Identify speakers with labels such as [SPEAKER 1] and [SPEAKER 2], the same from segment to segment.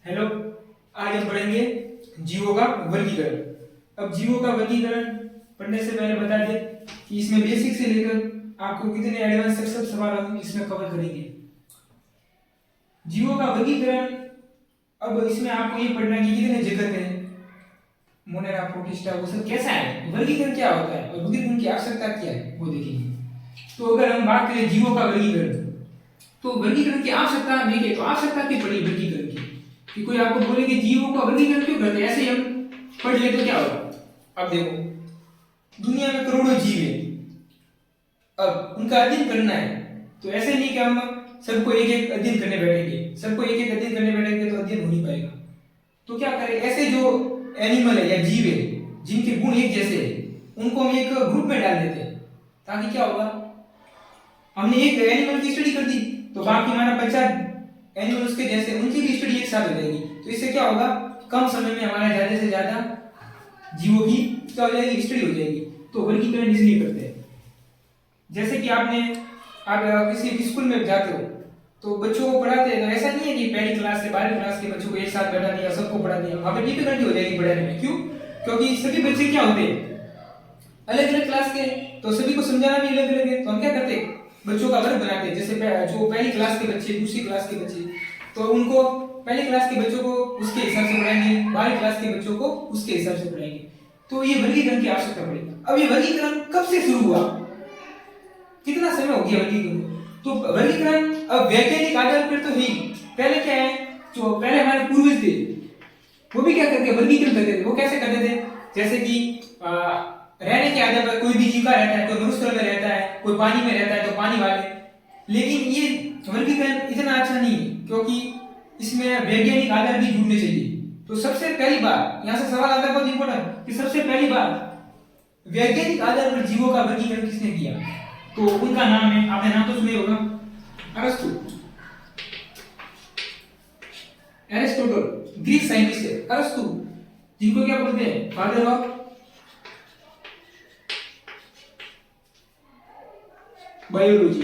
[SPEAKER 1] Hello. आज हम पढ़ेंगे जीवों का वर्गीकरण। अब जीवों का वर्गीकरण पढ़ने से पहले बता दें कि इसमें बेसिक से लेकर आपको कितने एडवांस तक सब सवाल हम इसमें कवर करेंगे। जीवों का वर्गीकरण, अब इसमें आपको ये पढ़ना है कि कितने जगत है, मोनेरा, प्रोटिस्टा, वो सब कैसा है, वर्गीकरण क्या होता है और वर्गीकरण की आवश्यकता क्या है वो देखेंगे। तो अगर हम बात करें जीवों का वर्गीकरण, तो वर्गीकरण की आवश्यकता देखें तो आवश्यकता क्यों पड़ी वर्गीकरण की, कि कोई आपको बोले कि जीवों का वर्गीकरण क्यों करते हैं, ऐसे ही हम पढ़ ले तो क्या होगा। अब देखो, दुनिया में करोड़ों जीव है, अब उनका अध्ययन करना है तो ऐसे नहीं कि हम सबको एक एक अध्ययन करने बैठेंगे, सबको एक एक अध्ययन करने बैठेंगे तो अध्ययन हो नहीं पाएगा। तो क्या करें, ऐसे जो एनिमल है या जीव है जिनके गुण एक जैसे है उनको हम एक ग्रुप में डाल देते हैं, ताकि क्या होगा, हमने एक एनिमल की स्टडी कर दी तो बाकी हमारा 50 एनिमल उसके जैसे उनकी भी स्टडी एक साथ हो जाएगी। तो इससे क्या होगा, कम समय में हमारा ज्यादा से ज्यादा जीवों की क्या हो जाएगी, स्टडी हो जाएगी। तो वर्गीकरण इसलिए करते हैं। जैसे कि आप किसी स्कूल में जाते हो तो बच्चों को पढ़ाते हैं, तो ऐसा नहीं है कि पहली क्लास से 12वीं क्लास के बच्चों को एक साथ बैठा दिया सबको पढ़ा दिया, वहां पे डिफिकल्टी हो जाएगी पढ़ाने में। क्यों? क्योंकि सभी बच्चे क्या होते हैं, अलग अलग क्लास के, तो सभी को समझाना भी अलग अलग है। तो हम क्या करते हैं, बच्चों का वर्ग बनाते हैं। जैसे जो पहली क्लास के बच्चे, दूसरी क्लास के बच्चे, तो उनको पहली क्लास के बच्चों को उसके हिसाब से पढ़ाएंगे, 12वीं क्लास के बच्चों को उसके हिसाब से पढ़ाएंगे। तो ये वर्गीकरण की आवश्यकता पड़ी। अब ये वर्गीकरण कब से शुरू हुआ, कितना समय हो गया वर्गीकरण? तो वर्गीकरण अब वैज्ञानिक आधार पर तो ही, पहले क्या है, जो पहले हमारे पूर्वज थे वो भी क्या करते, वर्गीकरण करते थे। वो कैसे करते थे, जैसे कि रहने के आधार पर कोई भी जीव का रहता है, कोई मरुस्थल में रहता है, कोई पानी में रहता है तो पानी वाले। लेकिन ये वर्गीकरण इतना अच्छा नहीं है, क्योंकि इसमें वैज्ञानिक आधार भी जुड़ने चाहिए। तो सबसे पहली बार यहाँ से सवाल आता है बहुत इंपॉर्टेंट, कि सबसे पहली बार वैज्ञानिक आधार पर जीवों का वर्गीकरण किसने किया? तो उनका नाम है, आपने नाम तो सुने होगा, अरस्तु, एरिस्टोटल, ग्रीक साइंटिस्ट है अरस्तु, जिनको क्या बोलते हैं, फादर ऑफ बायोलॉजी।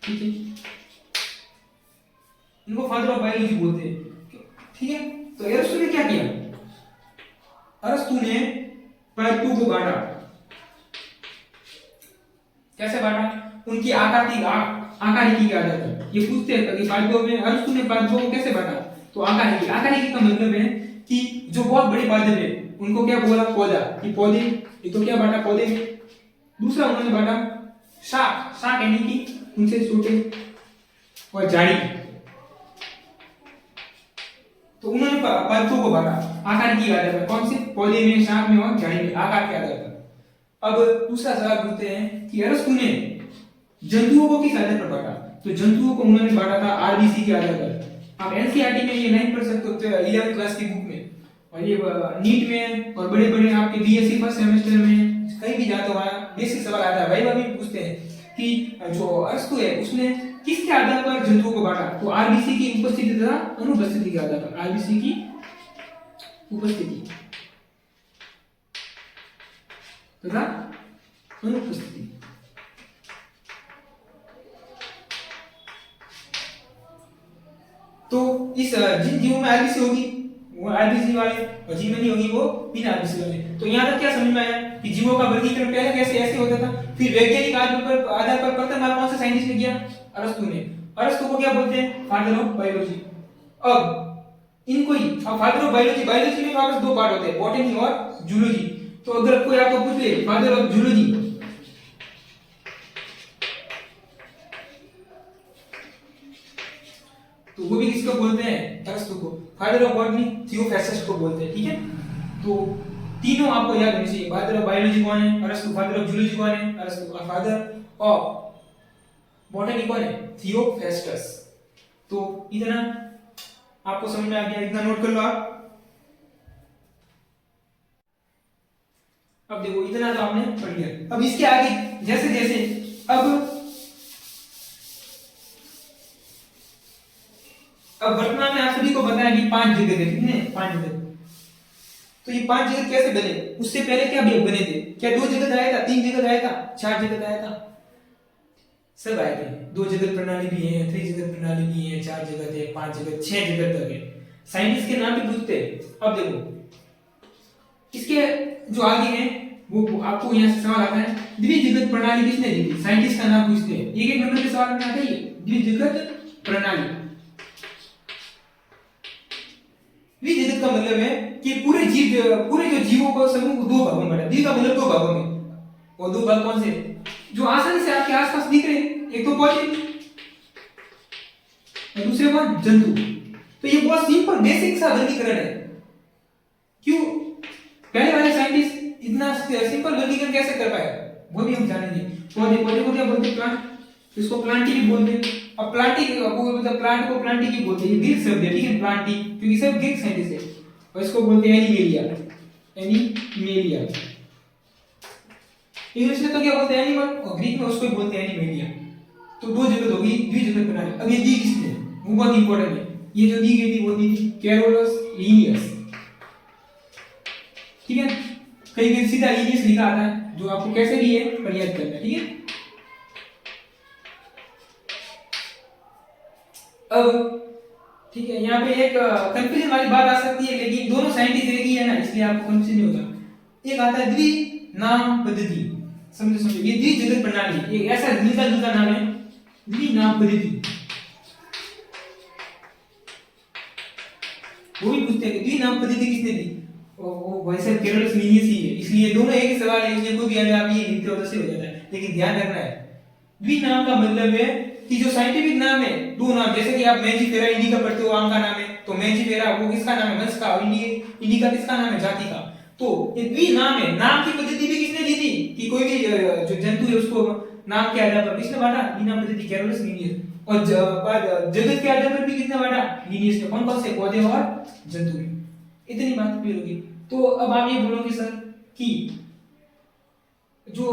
[SPEAKER 1] ठीक है, इनको फादर ऑफ बायोलॉजी बोलते हैं। ठीक है, तो अरस्तु ने क्या किया, अरस्तु ने पालतू को बांटा। कैसे बांटा? उनकी आकारिकी के आधार पर। ये पूछते हैं कि पालतुओं में अरस्तु ने पालतुओं को कैसे बांटा? तो आकारिकी का मतलब है कि जो बहुत बड़े पादप है उनको क्या बोला, पौधा, कि पौधे, ये तो क्या बांटा, पौधे। दूसरा उन्होंने बांटा शाक यानी कि उनसे छोटे, और झाड़ी। तो उन्होंने पालतुओं को बांटा आकार के आधार पर, कौन से, पौधे में, शाक में और झाड़ी में, आकार के आधार पर। अब दूसरा सवाल पूछते हैं कि अरस्तु ने जंतुओं को किस आधार पर बांटा? तो जंतुओं को उन्होंने बांटा था आरबीसी के आधार पर। आप एनसीईआरटी में ये नहीं पढ़ सकते हो 11वीं क्लास की बुक में, और ये नीट में और बड़े बड़े आपके बीएससी फर्स्ट सेमेस्टर में कहीं भी जाते हो वहां बेसिक सवाल आता है, वाइवा भी पूछते हैं कि जो अरस्तु है उसने किसके आधार पर जंतुओं को बांटा? तो आरबीसी की उपस्थिति तथा अनुपस्थिति के आधार पर, आरबीसी की उपस्थिति तथा अनुपस्थिति। तो इस जिन जीवों में आरबीसी होगी वो आरबीसी वाले, और जीव में नहीं होगी वो बिना आरबीसी वाले। तो यहाँ तक क्या समझ में आया कि जीवों का वर्गीकरण पहले कैसे ऐसे होता था, फिर वैज्ञानिक आधार पर प्रथम बार कौन सा साइंटिस्ट ने किया? अरस्तु ने। अरस्तु को क्या बोलते हैं? Father of biology. अब इनको ही, अब फादर ऑफ बायोलॉजी में वापस दो पार्ट होते हैं, बॉटनी और जूलॉजी। तो अगर कोई आपको पूछ ले फादर ऑफ जूलॉजी, तो वो भी किसको बोलते हैं? अरस्तु को। फादर ऑफ बॉटनी थियोफेस्टस को बोलते हैं। ठीक है, तो तीनों आपको याद होने चाहिए। फादर ऑफ बायोलॉजी कौन है? अरस्तु। फादर ऑफ जूलॉजी कौन है? अरस्तु। और फादर ऑफ बॉटनी कौन है? थियोफेस्टस। तो इतना आपको समझ में आ गया, इतना नोट कर लो आप। अब देखो, इतना तो आपने पढ़ लिया। अब इसके आगे जैसे जैसे अब वर्तमान में आप सभी को पता है कि 5 जगत है, कितने? 5 जगत। तो ये 5 जगत कैसे बने? उससे पहले क्या बने थे? क्या 2 जगत आया था, 3 जगत आया था, 4 जगत आया था? सब आए थे। 2 जगत प्रणाली भी है, 3 जगत प्रणाली भी है, 4 जगत है, 5 जगत, 6 जगत तक है। साइंटिस्ट के नाम भी पूछते हैं। अब देखो इसके जो आगे है वो आपको यहाँ से सवाल आता है, द्विजगत प्रणाली किसने दी थी? साइंटिस्ट का नाम पूछते हैं। एक एक नंबर के सवाल में आता है ये द्विजगत प्रणाली। द्विजगत का मतलब है कि पूरे जो जीवों का समूह को 2 भागों में बांटा। द्वि का मतलब 2 भागों में। वो 2 भाग कौन से? जो आसानी से आपके आसपास दिख रहे हैं, एक तो पौधे और दूसरे कौन? जंतु। तो ये बहुत सिंपल बेसिक सा वर्गीकरण है। क्यों पहले वाले साइंटिस्ट इतना सिंपल वर्गीकरण कैसे कर पाए वो भी हम जानेंगे। पौधे को क्या बोलते हैं? प्लांट। इसको प्लांटी भी बोलते हैं। अब प्लांटी को मतलब प्लांट को प्लांटी की बोलते हैं। ये ग्रीक शब्द है, ठीक है, प्लांटी, क्योंकि सब ग्रीक साइंटिस्ट है। और इसको बोलते हैं एनिमेलिया। एनिमेलिया इंग्लिश में तो क्या बोलते हैं? एनिमल, और ग्रीक में उसको बोलते हैं एनिमेलिया। तो 2 जगत होगी, द्विजगत प्रणाली। अब ये दी किसने? वो बहुत इंपॉर्टेंट है। ये जो दी गई थी वो दी थी कैरोलस लिनियस, ठीक है। कहीं सीधा लिनियस लिखा आता है, जो आपको कैसे भी है पर याद करना है, ठीक है। अब ठीक है, यहाँ पे एक कंफ्यूजन वाली बात आ सकती है, लेकिन दोनों साइंटिस्ट एक ही है ना, इसलिए आपको कंफ्यूजन नहीं होगा। एक आता है द्विनाम पद्धति। समझो ये द्विजगत प्रणाली, ये ऐसा मिलता जुलता नाम है, द्विनाम पद्धति। वो भी पूछते हैं कि द्विनाम पद्धति किसने दी? वो वैसे कैरोलस लिनियस ही है, इसलिए दोनों एक ही सवाल है, इसलिए कोई भी अगर आप ये लिखते हो तो सही हो जाता है। लेकिन ध्यान रखना है, द्विनाम का मतलब है कि जो साइंटिफिक नाम है, 2 नाम, जैसे कि आप मेंजिफेरा इंडिका पढ़ते हो, आम का नाम है, तो मेंजिफेरा वो किसका नाम है? वंश का। और इंडिका किसका नाम है? जाति का। तो ये द्विनाम है। नाम की पद्धति भी किसने दी थी? कि कोई भी जो जंतु है उसको नाम के आधार पर किसने बांटा? द्विनाम पद्धति कैरोलस लिनियस। और जगत के आधार पर भी किसने बांटा? लिनियस ने। कौन कौन से? पौधे और जंतु में। इतनी बात क्लियर होगी। तो अब आप ये बोलोगे सर कि जो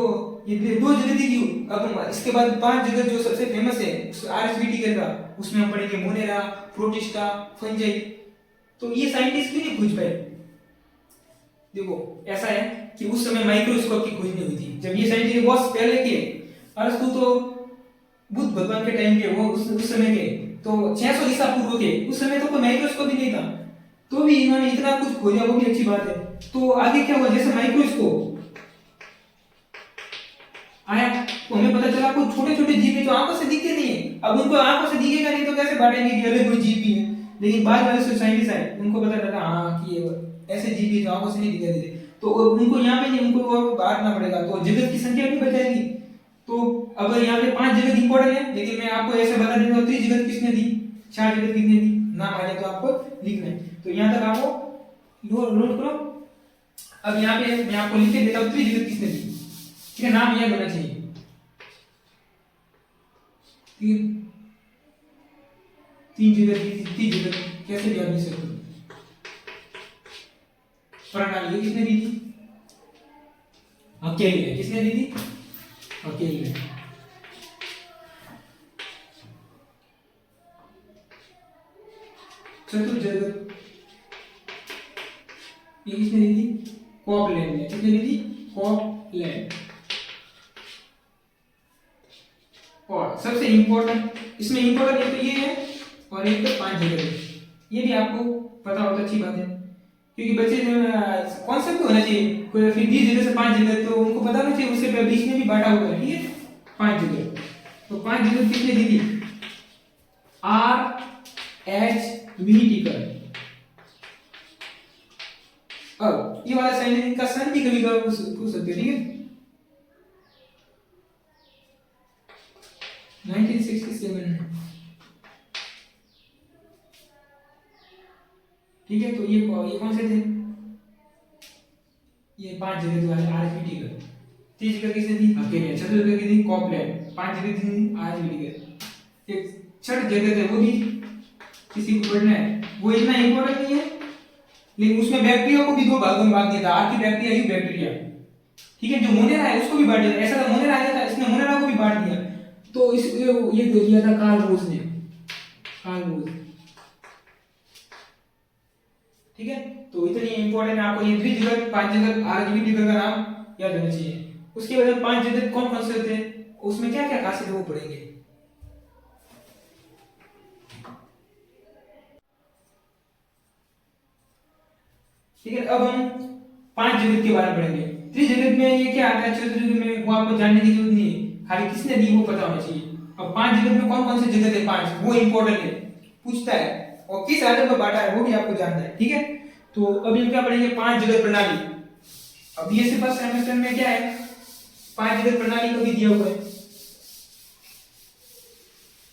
[SPEAKER 1] ये 2 जगत थी, अब इसके बाद 5 जगत जो सबसे फेमस है आरएसबीटी का, उसमें हम पढ़ेंगे मोनेरा, प्रोटिस्टा, फंजाई। तो ये साइंटिस्ट क्यों नहीं खोज पाए? देखो ऐसा है कि उस समय माइक्रोस्कोप की खोज नहीं हुई थी। जब ये साइंटिस्ट बहुत पहले के, अरस्तु तो बुद्ध भगवान के टाइम के, वो उस समय के, तो 600 ईसा पूर्व के, उस समय तो कोई माइक्रोस्कोप ही नहीं था। तो भी इन्होंने इतना कुछ खोजा, वो भी अच्छी बात है। तो आगे क्या हुआ? जैसे माइक्रोस्कोप आया तो हमें पता चला कुछ छोटे छोटे जीव है जो आंखों से दिखते नहीं है। अब उनको आंखों से दिखेगा नहीं तो कैसे बांटेंगे कि अलग कोई जीव भी है? लेकिन बाद वाले साइंटिस्ट आए, उनको पता लगा हाँ कि ये ऐसे जीव है जो आंखों से नहीं दिखाई देते, तो उनको यहाँ पे नहीं, उनको बांटना पड़ेगा, तो जगत की संख्या भी बचाएगी। तो अगर यहाँ पे 5 जगत इंपॉर्टेंट है, लेकिन मैं आपको ऐसे बता देता हूँ 3 जगत किसने दी, 4 जगत किसने दी, नाम आ जाए तो आपको लिखना है। तो यहाँ तक आपको नोट करो। अब यहाँ पे मैं आपको लिख के देता हूँ 3 जगत किसने दी, ठीक है, नाम याद होना चाहिए। 3 जगत, 3 जगत कैसे भी आप लिख सकते हो। प्रणाली किसने दी थी? अकेले ने। किसने दी थी? अकेले ने। चतुर्थ जगत ये किसने दी थी? कॉपलैंड ने। किसने दी थी? कॉपलैंड। और सबसे इंपॉर्टेंट, इसमें इंपॉर्टेंट एक तो ये है और एक तो 5 जगत है। ये भी आपको पता हो तो अच्छी बात है, क्योंकि बच्चे जो कॉन्सेप्ट होना चाहिए, कोई फिर 20 जगह से 5 जगह, तो उनको पता होना चाहिए उससे बीच में भी बांटा हुआ है, ठीक है, 5 जगह। तो 5 जगह किसने दी थी? R.H. व्हिटिकर। अब ये वाला साइंटिस्ट का सन भी कभी कभी पूछ सकते हैं, ठीक है। 1967, ठीक है। तो ये कौन से थे? ये 5 जगह जो है आर्किटिकर। 3 जगह किसने दी? अकेले। 6 जगह की थी कॉपलैंड। 5 जगह दी आर्किटिकर। एक 6 जगह थे वो भी किसी को पढ़ना है, वो इतना इंपॉर्टेंट नहीं है, लेकिन उसमें बैक्टीरिया को भी 2 भागों में बांट दिया था, आर्की बैक्टीरिया, यू बैक्टीरिया, ठीक है। जो मोनेरा है उसको भी बांट दिया, ऐसा था मोनेरा आया था, इसने मोनेरा को भी बांट दिया। तो इस ये दे दिया था कार्ल रोज ने, कार्ल रोज, ठीक है। तो इतनी इंपॉर्टेंट आपको ये 3 जगह 5 जगह आर्की का नाम याद होना चाहिए। उसके बाद 5 जगह कौन कौन से थे? उसमें क्या क्या खासियत है वो पढ़ेंगे। ठीक है, अब हम पांच जगत के बारे में पढ़ेंगे। त्रिजगत में ये क्या आता है, चतुर्युग में वो आपको जानने की जरूरत नहीं है, खाली किसने दी वो पता होना चाहिए। अब पांच जगत में कौन कौन से जगत है, पांच, वो इंपॉर्टेंट है, पूछता है, और किस आदर में बांटा है वो भी आपको जानना है। ठीक है, तो अभी हम क्या पढ़ेंगे, पांच जगत प्रणाली। अब ये सिर्फ फर्स्ट सेमेस्टर में क्या है, पांच जगत प्रणाली को भी दिया हुआ है,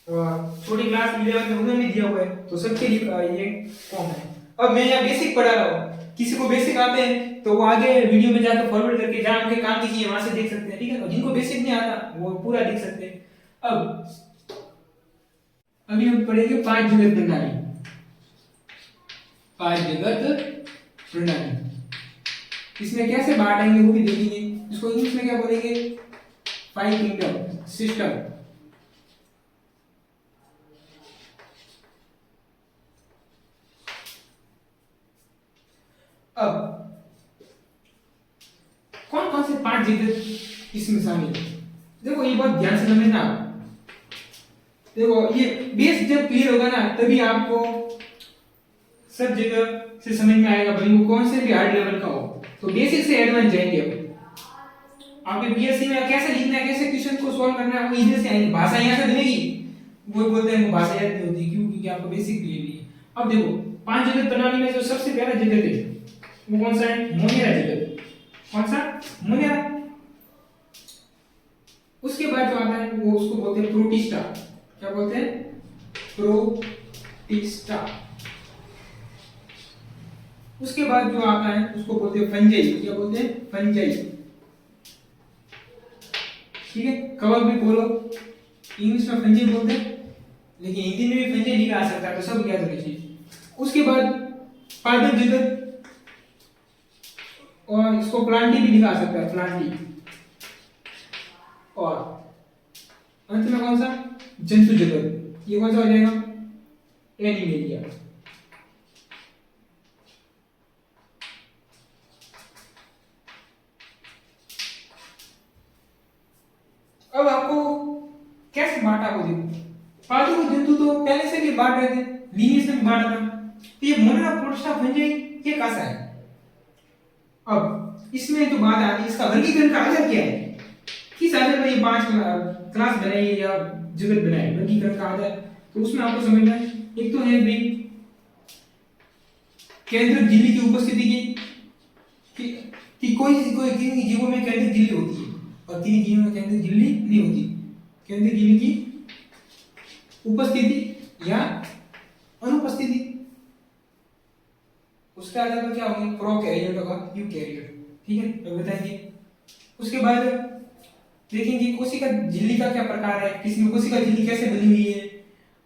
[SPEAKER 1] और छोटी क्लास में उन्होंने भी दिया हुआ है, तो सबके लिए ये कौन है। अब मैं यहाँ बेसिक पढ़ा रहा हूँ, किसी को बेसिक आते हैं तो वो आगे वीडियो में जाकर फॉरवर्ड करके जहां उनके काम की चीजें वहां से देख सकते हैं। ठीक है, और जिनको बेसिक नहीं आता वो पूरा देख सकते हैं। अब अभी हम पढ़ेंगे पांच जगत प्रणाली। पांच जगत प्रणाली इसमें कैसे बांटेंगे वो भी देखेंगे। इसको इंग्लिश में क्या बोलेंगे, फाइव किंगडम सिस्टम। अब कौन कौन से पांच जगत इसमें शामिल है, देखो ये बहुत ध्यान से समझना। देखो ये बेस जब क्लियर होगा ना तभी आपको सब जगह से समझ में आएगा, भाई वो कौन से भी हार्ड लेवल का हो। तो बेसिक से एडवांस जाएंगे। अब आपके बीएससी में कैसे लिखना है, कैसे क्वेश्चन को सॉल्व करना है, वो इधर से आएंगे। भाषा यहाँ से बनेगी, वो बोलते हैं वो भाषा याद नहीं होती, क्यों, क्योंकि आपको बेसिक क्लियर नहीं है। अब देखो पांच जगत प्रणाली में जो सबसे पहला जगत है वो कौन सा है, मोनेरा जगत। कौन सा, मोनेरा। उसके बाद जो आता है वो उसको बोलते हैं प्रोटिस्टा। क्या बोलते हैं, प्रोटिस्टा। उसके बाद जो आता है उसको बोलते हैं फंजाई। क्या बोलते हैं, फंजाई। ठीक है, कवर भी बोलो, इंग्लिश में फंजाई बोलते हैं, लेकिन हिंदी में भी फंजाई लिखा आ सकता है, तो सब याद होना चाहिए। उसके बाद पादप जगत, और इसको प्लांटी भी लिखा आ सकता है, प्लांटी। और अंत में कौन सा, जंतु जगत। ये कौन सा हो जाएगा, एनिमेलिया। अब आपको कैसे बांटा वो देखो, पालतू जंतु तो पहले से भी बांट रहे थे, लीनियस में भी बांटा था। तो ये मोनेरा, प्रोटिस्टा, फंजाई ये कैसा है। अब इसमें तो बात आती है इसका वर्गीकरण का आधार क्या है, किस आधार पर ये पांच क्लास बनाई या जगत बनाए, वर्गीकरण का आधार। तो उसमें आपको समझना है, एक तो है भाई केंद्रक झिल्ली की उपस्थिति कि कोई किन्हीं जीवों में केंद्रक झिल्ली होती है और किन्हीं जीवों में केंद्रक झिल्ली नहीं होती। केंद्रक झिल्ली की उपस्थिति या अनुपस्थिति, उसके आधार पर क्या होगी, प्रोकैरियोट होगा, यूकैरियोट। ठीक है, तो बताएंगे। उसके बाद देखेंगे कोशिका झिल्ली का क्या प्रकार है, किसी कोशिका झिल्ली कैसे बनी हुई है,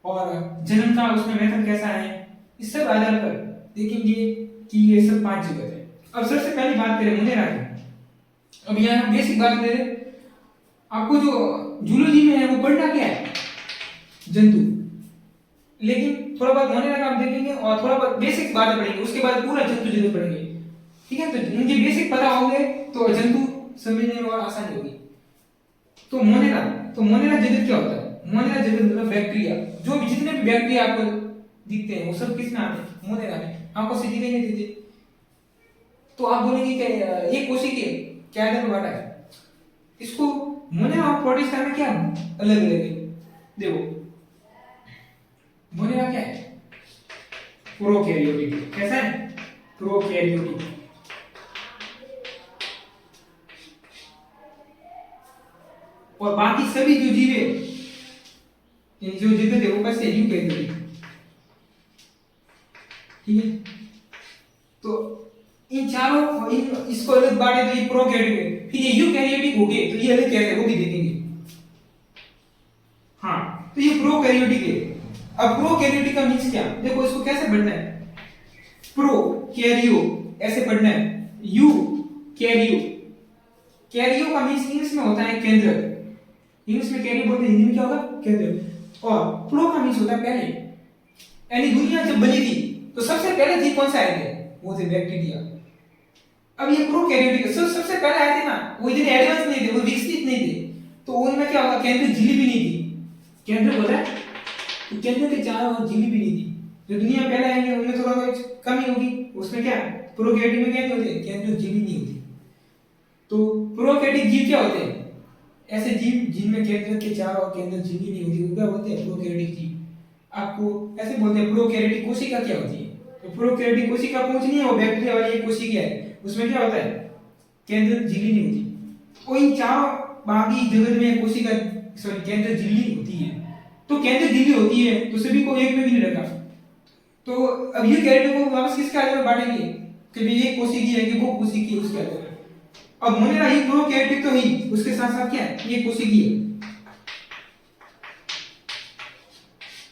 [SPEAKER 1] और जन्म का उसमें मेथड कैसा है। इस सब आधार पर देखेंगे कि ये सब पांच जगत है। अब सबसे पहली बात करें मोनेरा की। अब यहाँ हम बेसिक बात करें, आपको जो जूलॉजी में है वो पढ़ना क्या है, जंतु, लेकिन थोड़ा बहुत मोनेरा का आप देखेंगे और थोड़ा बहुत बेसिक बातें पढ़ेंगे, उसके बाद पूरा जंतु जगत पढ़ेंगे। ठीक है, तो उनके बेसिक पता होंगे तो जंतु समझने में और आसानी होगी। तो मोनेरा जगत क्या होता है, मोनेरा जगत मतलब बैक्टीरिया, जो भी जितने भी बैक्टीरिया आपको दिखते हैं वो सब किस में आते हैं, मोनेरा में। आपको सीधी नहीं देते, तो आप बोलेंगे कि एक कोशिका क्या आधार पर बांटा है, इसको मोनेरा और प्रोटिस्टा में क्या अलग अलग है। देखो मोनेरा क्या है, प्रोकैरियोटिक। कैसा है, प्रोकैरियोटिक। और बाकी सभी जो जीव है, जो जगत है वो कैसे है, यूकैरियोटिक। ठीक है, तो इन चारों इसको अलग बांटे तो ये प्रोकैरियोटिक है, फिर ये यूकैरियोटिक हो गए तो ये अलग क्या है वो भी देखेंगे। हाँ, तो ये प्रोकैरियोटिक है। अब प्रोकैरियोटिक का मींस क्या, देखो इसको कैसे पढ़ना है, प्रो कैरियो ऐसे पढ़ना है, यू कैरियो। कैरियो का मींस इंग्लिश में होता है केंद्रक, इंग्लिश में कैरियो बोलते हैं, हिंदी में क्या होगा, केंद्रक। और प्रो का मींस होता है पहले, यानी दुनिया जब बनी थी तो सबसे पहले जीव कौन सा आए थे, वो थे बैक्टीरिया। अब ये प्रोकैरियोटिक सबसे पहले आए थे ना, वो इतने एडवांस नहीं थे, वो विकसित नहीं थे, तो उनमें क्या होगा, केंद्र झिल्ली भी नहीं थी, केंद्र बोला तो केंद्र के चारों ओर झिल्ली भी नहीं थी। जो दुनिया में पहले आएंगे उनमें थोड़ा कमी होगी, उसमें क्या प्रोकैरियोटिक में क्या नहीं होते, केंद्र झिल्ली नहीं होती। तो प्रोकैरियोटिक जीव क्या होते हैं, ऐसे जीव जिनमें केंद्र के चारों ओर केंद्र झिल्ली नहीं होती, वो क्या बोलते हैं, प्रोकैरियोटिक जीव। आपको ऐसे बोलते हैं प्रोकैरियोटिक कोशिका क्या होती है, तो प्रोकैरियोटिक कोशिका कुछ नहीं है, वो बैक्टीरिया वाली एक कोशिका है, उसमें क्या होता है, केंद्र झिल्ली नहीं होती। और इन चारों बाकी जगत में कोशिका सॉरी केंद्र झिल्ली होती है। तो केंद्र झिल्ली होती है तो सभी को एक में भी नहीं रखा। तो अब ये कैरेक्टर को वापस किसके आधार पर बांटेंगे कि भाई ये कोशिकी है कि वो कोशिकी है, उसके आधार पर। अब मोनेरा ही प्रोकैरियोटिक तो ही, उसके साथ साथ क्या है, ये कोशिकी है।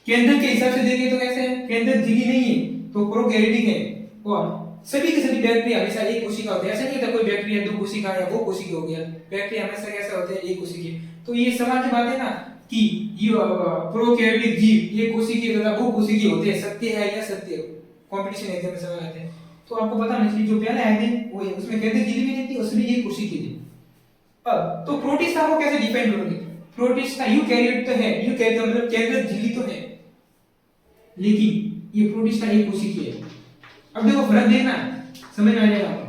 [SPEAKER 1] केंद्र के हिसाब से देखें तो कैसे है, केंद्र झिल्ली नहीं है तो प्रोकैरियोटिक है। और सभी के सभी बैक्टीरिया हमेशा एक कोशिका होते हैं, ऐसा नहीं होता कोई बैक्टीरिया दो कोशिका या वो कोशिका हो गया, बैक्टीरिया हमेशा कैसे होते हैं, एक कोशिका। तो ये सवाल की बात है ना कि ये प्रोकैरियोटिक जीव ये कोशिकी तथा वो कोशिकी होते हैं, सत्य है या सत्य है, कंपटीशन एग्जाम में सवाल आते हैं। तो आपको पता नहीं चाहिए, जो पहले आए थे वो उसमें केंद्र झिल्ली भी नहीं थी, उसमें एक कोशिकी थी। अब तो प्रोटिस्टा को कैसे डिफाइन करोगे, प्रोटिस्टा यूकैरियोट तो है, यूकैरियोट मतलब केंद्र झिल्ली तो है, लेकिन ये प्रोटिस्टा एक कोशिकी है। अब देखो फर्क देखना, समझ में आ जाएगा आपको।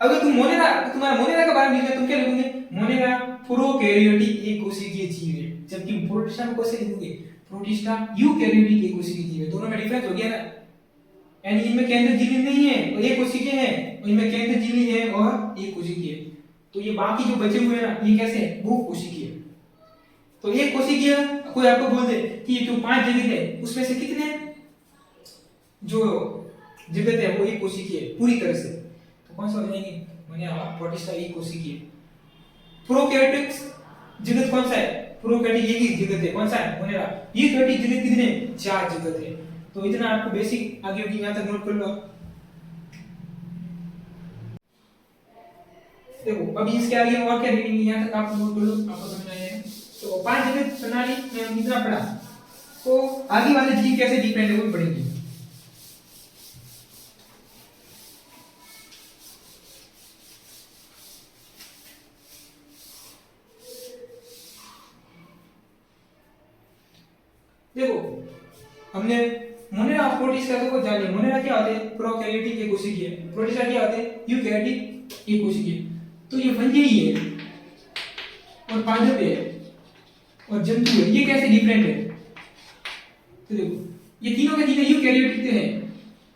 [SPEAKER 1] अगर तुम मोनेरा, तुम्हारा मोनेरा का बारे में लिखना, तुम क्या लिखोगे, मोनेरा प्रोकैरियोटिक एक कोशिकीय जीव है, जबकि प्रोटिस्टा को कैसे लिखोगे, प्रोटिस्टा यूकैरियोटिक एक कोशिकीय जीव है। दोनों में डिफरेंस हो गया ना, यानी इनमें केंद्र झिल्ली नहीं है और एक कोशिकीय है, और इनमें केंद्र झिल्ली है और एक कोशिकीय है। तो ये बाकी जो बचे हुए हैं ना, ये कैसे है, वो कोशिकीय। तो एक कोशिकीय कोई आपको बोल दे कि ये जो 5 जगत है उसमें से कितने जो जगत है वो एक कोशिकीय है पूरी तरह से, तो कौन सा हो जाएंगे, मोनेरा प्रोटिस्टा एक कोशिकीय। प्रोकैरियोटिक जगत कौन सा है, प्रोकैरियोटिक एक ही जगत है, कौन सा है, मोनेरा। यूकैरियोटिक जगत कितने, 4 जगत है। तो इतना आपको बेसिक आगे की यहां तक नोट कर लो। देखो अभी इसके आगे और क्या देखेंगे, यहां तक आप नोट कर लो, आपको समझ आएगा। तो 5 जगत प्रणाली में हम इतना पढ़ा, तो आगे वाले जीव कैसे डिपेंड है वो पढ़ेंगे। देखो हमने मोनेरा और प्रोटिस्टा को जान लिया। मोनेरा क्या होते हैं, प्रोकैरियोटिक एक कोशिकीय, प्रोटिस्टा क्या होते हैं, यूकैरियोटिक एक कोशिकीय। तो ये फंजी ही है और पादप है और जंतु है, ये कैसे डिफरेंट है। तो देखो ये तीनों के तीनों यूकैरियोटिक है,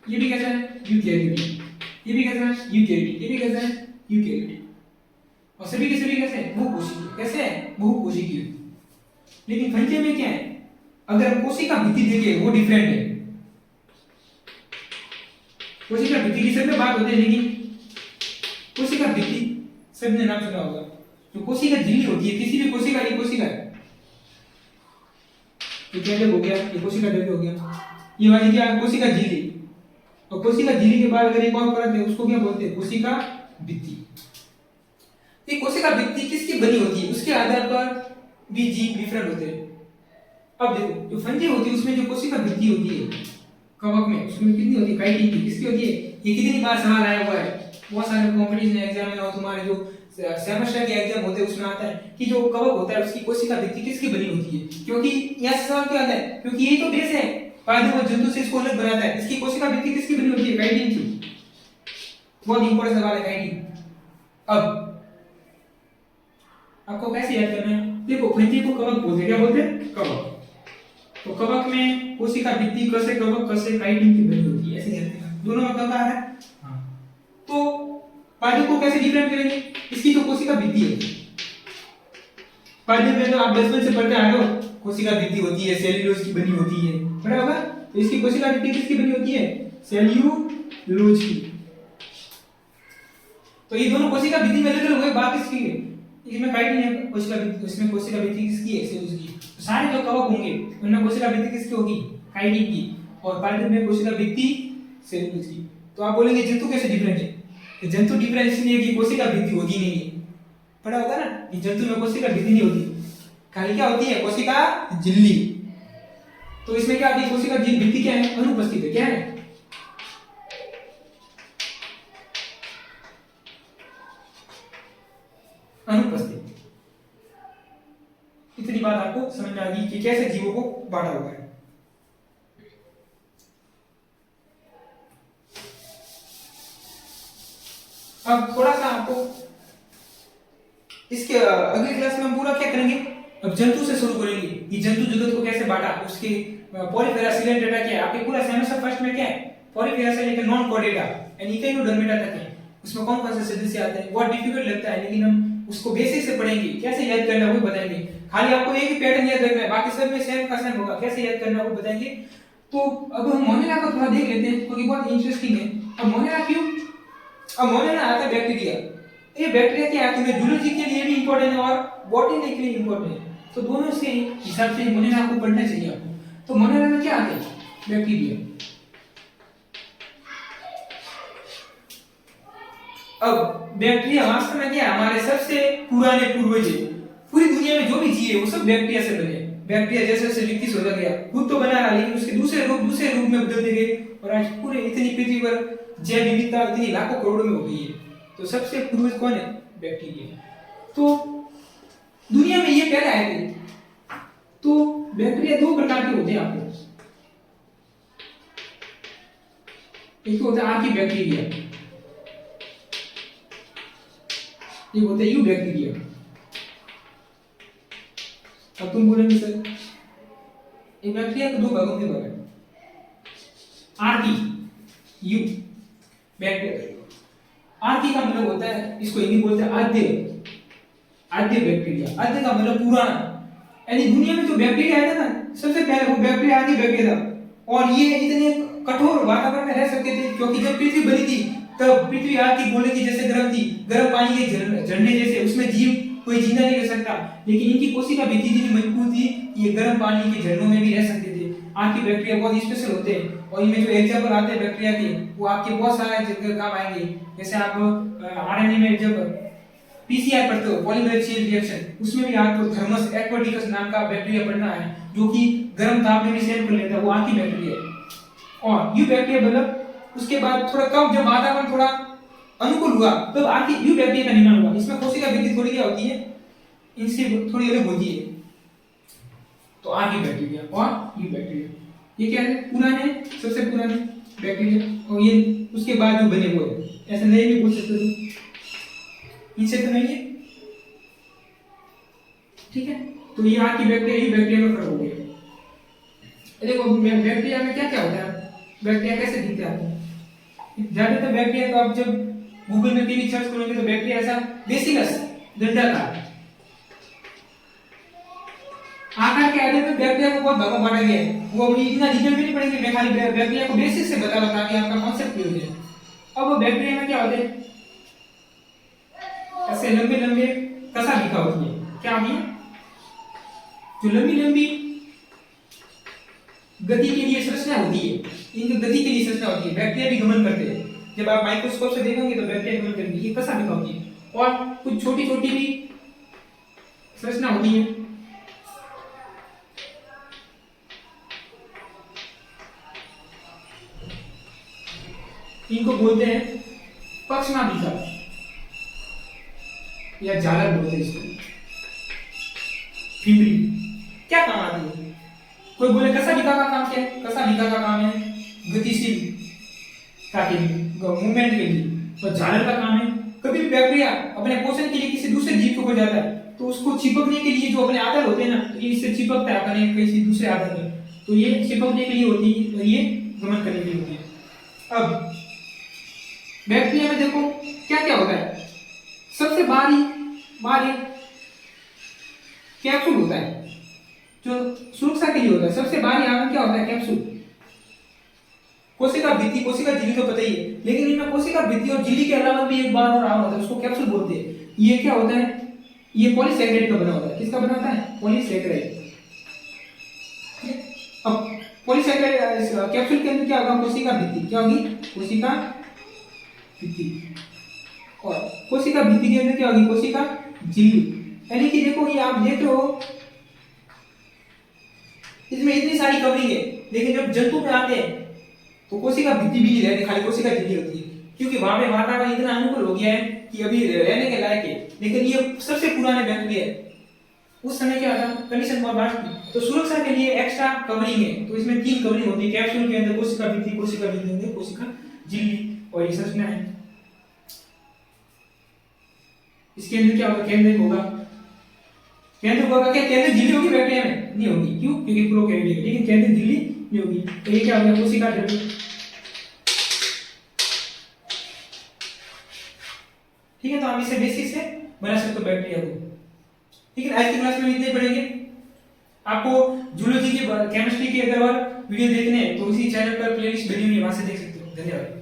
[SPEAKER 1] ये भी कैसा है, यूकैरियोटिक, ये भी कैसा है, यूकैरियोटिक, ये भी कैसा है, यूकैरियोटिक, और सभी के सभी कैसे हैं, बहुकोशिकीय। कैसे है, बहुकोशिकीय। लेकिन फंजे में क्या है, अगर हम कोशिका भित्ति देखें वो डिफरेंट है। कोशिका भित्ति की सब में बात होती है, लेकिन कोशिका भित्ति सबने नाम सुना होगा। जो कोशिका झिल्ली होती है किसी भी कोशिका, ये कोशिका है, ये क्या हो गया, ये कोशिका डबल हो गया, ये वाली क्या कोशिका झिल्ली। और कोशिका झिल्ली के बाद अगर एक और परत है उसको क्या बोलते हैं, कोशिका भित्ति। ये कोशिका भित्ति किसकी बनी होती है, उसके आधार पर भी जीव डिफरेंट होते हैं। अब देखो जो फंजी होती है उसमें जो कोशिका भित्ति होती है कवक में, उसमें कितनी होती है, काइटिन की। किसकी होती है, ये कितनी बार सवाल आया हुआ है, बहुत सारे कंपटीशन एग्जाम में और तुम्हारे जो सेमेस्टर के एग्जाम होते हैं उसमें आता है कि जो कवक होता है उसकी कोशिका भित्ति किसकी बनी होती है। क्योंकि यह सवाल क्यों आता है, क्योंकि यही तो बेस है, पादप और जंतु से इसको अलग बनाता है। इसकी कोशिका भित्ति किसकी बनी होती है, काइटिन की। बहुत इंपॉर्टेंट सवाल है काइटिन। अब आपको कैसे याद करना है, देखो फंजी को कवक बोलते हैं, क्या बोलते हैं, कवक। तो कवक में कोशिका भित्ति कैसे कवक कैसे काइटिन की बनी होती है, ऐसे याद करना। दोनों में क्या है, हां। तो पादप को कैसे डिफरेंट करेंगे, इसकी तो कोशिका भित्ति है। पादप में तो आप बचपन से पढ़ते आ रहे हो, कोशिका भित्ति होती है, सेल्यूलोज की बनी होती है, पढ़ा होगा। तो इसकी कोशिका भित्ति किसकी बनी होती है, सेल्यूलोज की। तो ये दोनों कोशिका भित्ति में अलग अलग हुए, बात किसकी है, इसमें काइटिन है कोशिका भित्ति, उसमें कोशिका भित्ति किसकी है, सेल्यूलोज की। तो सारे जो कवक होंगे उनमें कोशिका भित्ति किसकी होगी, काइटिन की, और पादप में कोशिका भित्ति सेल्यूलोज की। तो आप बोलेंगे जंतु कैसे डिफरेंट है, तो जंतु डिफरेंट इसलिए कि कोशिका भित्ति होगी नहीं है, पढ़ा होगा ना कि जंतु में कोशिका भित्ति नहीं होती, खाली क्या होती है, कोशिका झिल्ली। तो इसमें क्या होती है, कोशिका भित्ति क्या है, अनुपस्थित है, क्या है, अनुपस्थित। समझ में आ गई कि कैसे जीवों को बांटा हुआ है। अब थोड़ा सा आपको इसके अगली क्लास में हम पूरा क्या करेंगे, अब जंतु से शुरू करेंगे कि जंतु जगत को कैसे बांटा, उसके पॉलीफेरा सिलेंडरेटा क्या है। आपके पूरा सेमेस्टर फर्स्ट में क्या है, पॉलीफेरा से लेकर नॉन कॉर्डेटा यानी इकोनोडर्मेटा तक है, उसमें कौन कौन से सदस्य आते हैं। बहुत डिफिकल्ट लगता है लेकिन हम उसको बेसिक से पढ़ेंगे, कैसे याद करना वो बताएंगे। खाली आपको एक ही पैटर्न याद रखना है, बाकी सब में सेम का सेम होगा, कैसे याद करना वो बताएंगे। तो अब हम मोनेरा को थोड़ा देख लेते हैं क्योंकि बहुत इंटरेस्टिंग है। अब मोनेरा क्यों, अब मोनेरा आता है बैक्टीरिया, ये बैक्टीरिया क्या है, तुम्हें जूलॉजी के लिए भी इंपॉर्टेंट है और बॉटनी के लिए इंपॉर्टेंट है, तो दोनों से हिसाब से मोनेरा को पढ़ना चाहिए आपको। तो मोनेरा में क्या आते हैं, बैक्टीरिया। अब बैक्टीरिया वास्तव में क्या है, हमारे सबसे पुराने पूर्वज है। पूरी दुनिया में जो भी जीव है वो सब बैक्टीरिया से बने। बैक्टीरिया जैसे जैसे विकसित होता गया, खुद तो बना रहा लेकिन उसके दूसरे रूप में बदलते गए और आज पूरे इतनी पृथ्वी पर जैव विविधता इतनी लाखों करोड़ों में हो गई है। तो सबसे पूर्वज कौन है, बैक्टीरिया। तो दुनिया में ये पहले आए थे। तो बैक्टीरिया दो प्रकार के होते हैं आपको, एक होता है आर्की बैक्टीरिया, एक होता है यू बैक्टीरिया। अब तुम बोलेंगे सर ये बैक्टीरिया को दो भागों में बना, आर्की यू बैक्टीरिया। आर्की का मतलब होता है, इसको हिंदी बोलते हैं आद्य बैक्टीरिया। आद्य का मतलब पुराना, यानी दुनिया में जो बैक्टीरिया आया था ना सबसे पहले वो बैक्टीरिया आदि बैक्टीरिया था। और ये इतने कठोर वातावरण में रह सकते थे क्योंकि जब पृथ्वी बनी थी तब पृथ्वी आग की गोले की जैसे गर्म थी, गर्म पानी के झरने जैसे, उसमें जीव कोई जिंदा नहीं रह सकता। लेकिन इनकी कोशिका भित्ति इतनी मजबूत थी ये गर्म पानी के झरनों में भी रह सकते थे। आर्की बैक्टीरिया बहुत स्पेशल होते हैं और इनमें जो एग्जांपल आते हैं बैक्टीरिया के वो आपके बहुत सारे जगह काम आएंगे। जैसे आप आरएनए में जब पीसीआर पढ़ते हो, पॉलीमरेज चेन रिएक्शन, उसमें भी आपको थर्मस एक्वाटिकस नाम का बैक्टीरिया पढ़ना है जो कि गर्म ताप में भी सहन कर लेता है, वो आर्की बैक्टीरिया है। और यू बैक्टीरिया मतलब उसके बाद थोड़ा कम जब वातावरण थोड़ा अनुकूल हुआ तब आर्की यू बैक्टीरिया का निर्माण हुआ। इसमें कोशिका भित्ति थोड़ी क्या होती है, इनसे थोड़ी अलग होती है। तो आर्की बैक्टीरिया और यू बैक्टीरिया ये क्या है, पुराने सबसे पुराने बैक्टीरिया। और ये उसके बाद जो बने हुए ऐसे नए भी बोल सकते हो, इनसे तो नहीं है, ठीक है। तो ये आर्की बैक्टीरिया यू बैक्टीरिया में फर्क हो गया। देखो बैक्टीरिया में क्या क्या होता है, बैक्टीरिया कैसे दिखते हैं। ज्यादातर बैक्टीरिया तो आप जब गूगल में कहीं सर्च करोगे तो बैक्टीरिया ऐसा बेसिलस डंडा का आकार के आधार पर बैक्टीरिया को बहुत भागों बांटा गया है। वो अभी इतना डिटेल में नहीं पढ़ेंगे, मैं खाली बैक्टीरिया को बेसिक से बता रहा कि आपका कॉन्सेप्ट क्लियर हो जाए। अब बैक्टीरिया में क्या होते हैं, ऐसे लंबे लंबे कसा दिखा होती है, क्या होती है, जो लंबी लंबी गति के लिए संरचना होती है, इनकी गति के लिए संरचना होती है। बैक्टीरिया भी गमन करते हैं, जब आप माइक्रोस्कोप से देखोगे तो बैक्टीरिया गमन करेंगे, ये कसा दिखा होती है। और कुछ छोटी छोटी भी संरचना होती है, इनको बोलते हैं पक्षनाभिका या जालर बोलते हैं इसको, फिम्बरी। क्या काम आती है, कोई बोले कसाभिका का काम क्या है, कसाभिका का काम है गतिशील ताकि मूवमेंट के लिए, और जालर का काम है कभी भी बैक्टीरिया अपने पोषण के लिए किसी दूसरे जीव को हो जाता है तो उसको चिपकने के लिए जो अपने आधार होते हैं ना, तो ये इससे चिपकता है अपने किसी दूसरे आधार में, तो ये चिपकने के लिए होती है और ये गमन करने के लिए होती है। अब बैक्टीरिया में देखो क्या क्या होता है, सबसे बाहरी कैप्सूल होता है जो सुरक्षा के लिए होता है। सबसे बाहरी आवरण क्या होता है, कैप्सूल। कोशिका भित्ति, कोशिका झिल्ली तो पता ही है, लेकिन इनमें कोशिका भित्ति और झिल्ली के अलावा भी एक बार और आवरण होता है, उसको कैप्सूल बोलते हैं। ये क्या होता है, ये पॉलीसैकेराइड का बना होता है। किसका बना होता है, पॉलीसैकेराइड। अब पॉलीसैकेराइड कैप्सूल के अंदर क्या होगा, कोशिका भित्ति। क्या होगी, कोशिका भित्ति। और कोशिका भित्ति के अंदर क्या होगी, कोशिका झिल्ली। यानी कि देखो ये आप देख रहे हो इसमें इतनी सारी कवरिंग है, लेकिन जब जंतु में आते हैं तो कोशिका भित्ति भी नहीं रहती, खाली कोशिका झिल्ली होती है, क्योंकि वहां पे वातावरण इतना अनुकूल हो गया है कि अभी रहने के लायक है। लेकिन ये सबसे पुराने बैक्टीरिया है, उस समय क्या था, कंडीशन बहुत लास्ट थी, तो सुरक्षा के लिए एक्स्ट्रा कवरिंग है, तो इसमें 3 कवरिंग होती है। कैप्सूल के अंदर कोशिका भित्ति, कोशिका भित्ति के अंदर कोशिका झिल्ली, और ये संरचना है। इसके अंदर क्या होगा, केंद्रक होगा। केंद्रक होगा क्या, केंद्रक झिल्ली होगी बैक्टीरिया में? नहीं होगी। क्यों? क्योंकि प्रोकैरियोट है, लेकिन केंद्रक झिल्ली नहीं होगी। तो ये क्या हो गया, कोशिका झिल्ली। ठीक है, तो हम इसे बेसिस से बना सकते हो बैक्टीरिया को। ठीक है, आज की क्लास में इतने पढ़ेंगे। आपको जूलॉजी की, केमिस्ट्री की अगर और वीडियो देखने हैं तो उसी चैनल पर प्लेलिस्ट बनी हुई है, वहां से देख सकते हो। धन्यवाद।